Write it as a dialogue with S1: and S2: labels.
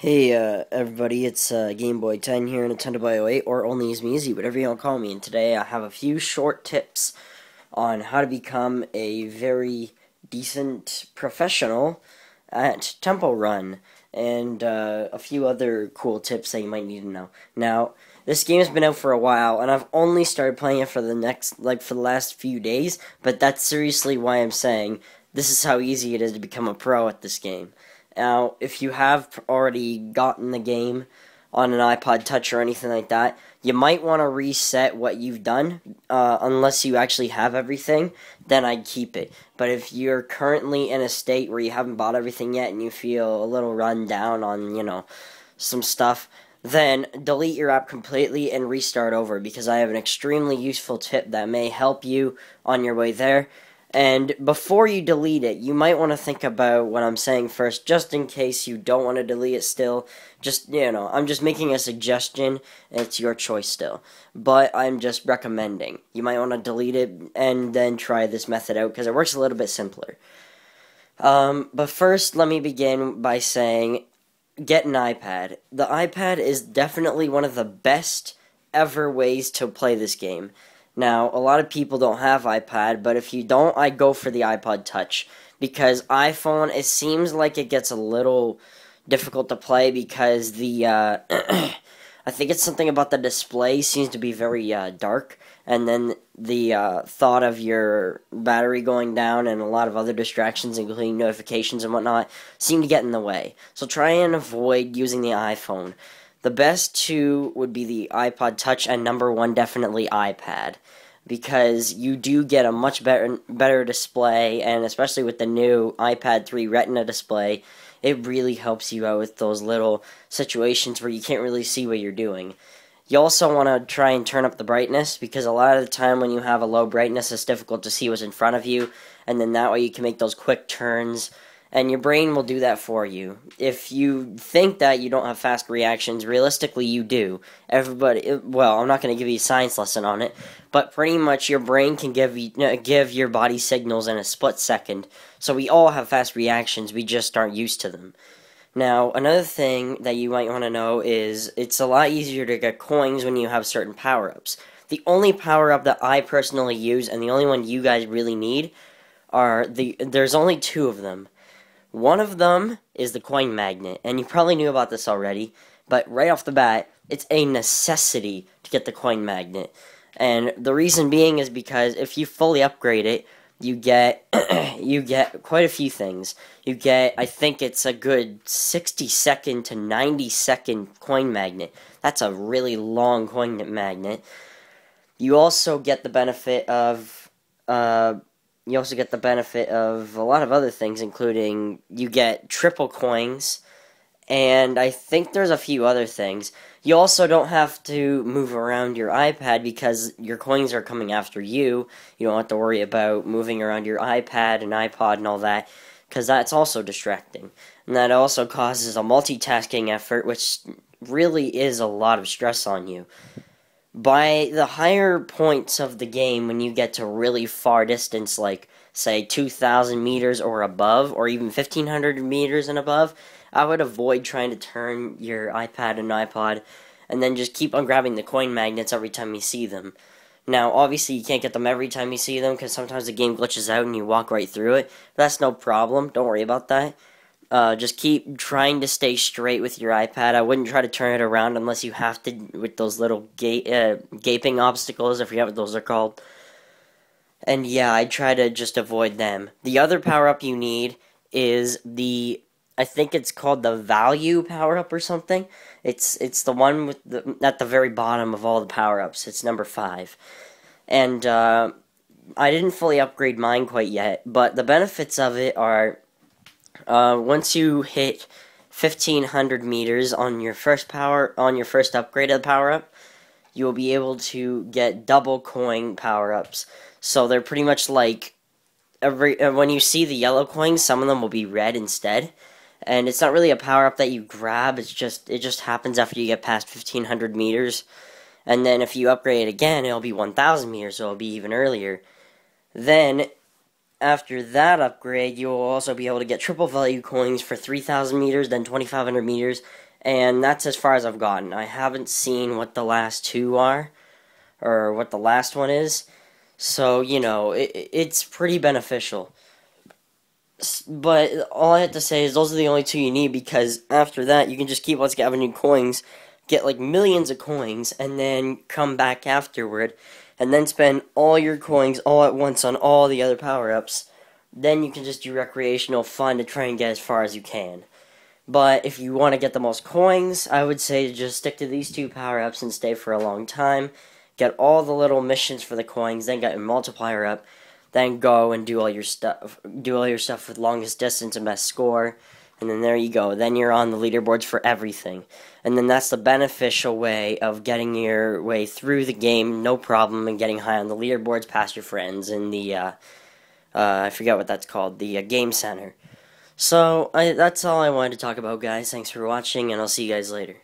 S1: Hey, everybody, it's Game Boy 10 here, Nintendo Bio 8, or only as me easy, whatever you want to call me. And today I have a few short tips on how to become a very decent professional at Temple Run, and a few other cool tips that you might need to know. Now, this game has been out for a while, and I've only started playing it for for the last few days, but that's seriously why I'm saying this is how easy it is to become a pro at this game. Now, if you have already gotten the game on an iPod Touch or anything like that, you might want to reset what you've done, unless you actually have everything, then I'd keep it. But if you're currently in a state where you haven't bought everything yet and you feel a little run down on, some stuff, then delete your app completely and restart over, because I have an extremely useful tip that may help you on your way there. And before you delete it, you might want to think about what I'm saying first, just in case you don't want to delete it still. I'm just making a suggestion, and it's your choice still. But I'm just recommending. You might want to delete it and then try this method out, because it works a little bit simpler. But first, let me begin by saying, get an iPad. The iPad is definitely one of the best ever ways to play this game. Now, a lot of people don't have iPad, but if you don't, I go for the iPod Touch, because iPhone, it seems like it gets a little difficult to play because I think it's something about the display seems to be very dark, and then the thought of your battery going down and a lot of other distractions, including notifications and whatnot, seem to get in the way. So try and avoid using the iPhone. The best two would be the iPod Touch, and number one, definitely iPad, because you do get a much better display, and especially with the new iPad 3 Retina display, it really helps you out with those little situations where you can't really see what you're doing. You also want to try and turn up the brightness, because a lot of the time when you have a low brightness, it's difficult to see what's in front of you, and then that way you can make those quick turns, and your brain will do that for you. If you think that you don't have fast reactions, realistically you do. Well, I'm not going to give you a science lesson on it, but pretty much your brain can give your body signals in a split second. So we all have fast reactions, we just aren't used to them. Now, another thing that you might want to know is it's a lot easier to get coins when you have certain power-ups. The only power-up that I personally use, and the only one you guys really need, there's only two of them. One of them is the coin magnet, and you probably knew about this already, but right off the bat, it's a necessity to get the coin magnet. And the reason being is because if you fully upgrade it, you get you get quite a few things. You get, I think it's a good 60-second to 90-second coin magnet. That's a really long coin magnet. You also get the benefit of a lot of other things, including you get triple coins, and I think there's a few other things. You also don't have to move around your iPad because your coins are coming after you. You don't have to worry about moving around your iPad and iPod and all that, because that's also distracting. And that also causes a multitasking effort, which really is a lot of stress on you. By the higher points of the game, when you get to really far distance, like, say, 2,000 meters or above, or even 1,500 meters and above, I would avoid trying to turn your iPad and iPod, and then just keep on grabbing the coin magnets every time you see them. Now, obviously, you can't get them every time you see them, because sometimes the game glitches out and you walk right through it. That's no problem. Don't worry about that. Just keep trying to stay straight with your iPad. I wouldn't try to turn it around unless you have to, with those little gaping obstacles, I forget what those are called. And yeah, I try to just avoid them. The other power-up you need is I think it's called the value power-up or something. It's the one at the very bottom of all the power-ups. It's number 5. And I didn't fully upgrade mine quite yet, but the benefits of it are, once you hit 1,500 meters on your first upgrade of the power-up, you will be able to get double coin power-ups. So they're pretty much like, when you see the yellow coins, some of them will be red instead. And it's not really a power-up that you grab, it just happens after you get past 1,500 meters. And then if you upgrade it again, it'll be 1,000 meters, so it'll be even earlier. Then, after that upgrade, you will also be able to get triple value coins for 3,000 meters, then 2,500 meters, and that's as far as I've gotten. I haven't seen what the last two are, or what the last one is, so, it's pretty beneficial. But all I have to say is those are the only two you need, because after that, you can just keep on scavenging coins, get like millions of coins, and then come back afterward, and then spend all your coins all at once on all the other power-ups. Then you can just do recreational fun to try and get as far as you can. But if you want to get the most coins, I would say to just stick to these two power-ups and stay for a long time. Get all the little missions for the coins, then get your multiplier up, then go and do all your stuff. Do all your stuff with longest distance and best score, and then there you go. Then you're on the leaderboards for everything, and then that's the beneficial way of getting your way through the game, no problem, and getting high on the leaderboards past your friends in the I forget what that's called, the game center. So that's all I wanted to talk about, guys. Thanks for watching, and I'll see you guys later.